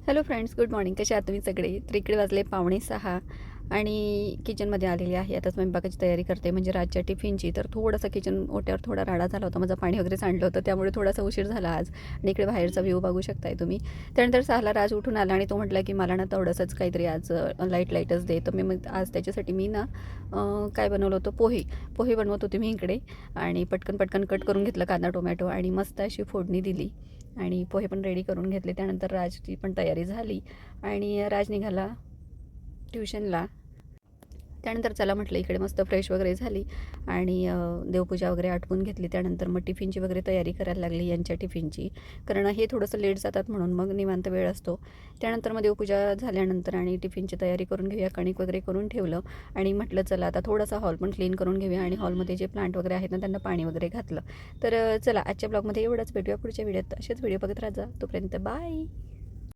Hello friends, good morning. कसे आहात तुम्ही सगळे? तर इकडे वाजले 5:45 आणि किचनमध्ये आलेली आहे. आता स्वयंपाकाची तयारी करते, म्हणजे रातच्या टिफिनची. तर थोडासा किचन ओट्यावर थोडा राडा झाला होता, माझं पाणी वगैरे सांडलं होतं, त्यामुळे थोडासा उशीर झाला आज. आणि इकडे बाहेरचा व्ह्यू बघू शकताय तुम्ही. त्यानंतर 6ला राज उठून आला आणि तो म्हटला की मला ना थोडंसंच काहीतरी आज लाईटच दे. तर मग आज त्याच्यासाठी मी ना काय बनवलं होतं, पोहे पोहे बनवत होते मी इकडे. आणि पटकन पटकन कट करून घेतलं कांदा टोमॅटो आणि मस्त अशी फोडणी दिली आणि पोहे पण रेडी करून घेतले. त्यानंतर राजची पण तयारी झाली आणि राज निघाला ट्युशनला. त्यानंतर चला म्हटलं इकडे मस्त फ्रेश वगैरे झाली आणि देवपूजा वगैरे आटपून घेतली. त्यानंतर मग टिफिनची वगैरे तयारी करायला लागली, यांच्या टिफिनची, कारण हे थोडंसं लेट जातात म्हणून मग निवांत वेळ असतो. त्यानंतर मग देवपूजा झाल्यानंतर आणि टिफिनची तयारी करून घेऊया, कणिक वगैरे करून ठेवलं आणि म्हटलं चला आता थोडासा हॉल पण क्लीन करून घेऊया आणि हॉलमध्ये जे प्लांट वगैरे आहेत ना त्यांना पाणी वगैरे घातलं. तर चला आजच्या ब्लॉगमध्ये एवढंच. भेटूया पुढच्या व्हिडिओत. असेच व्हिडिओ बघत राहा. तोपर्यंत बाय.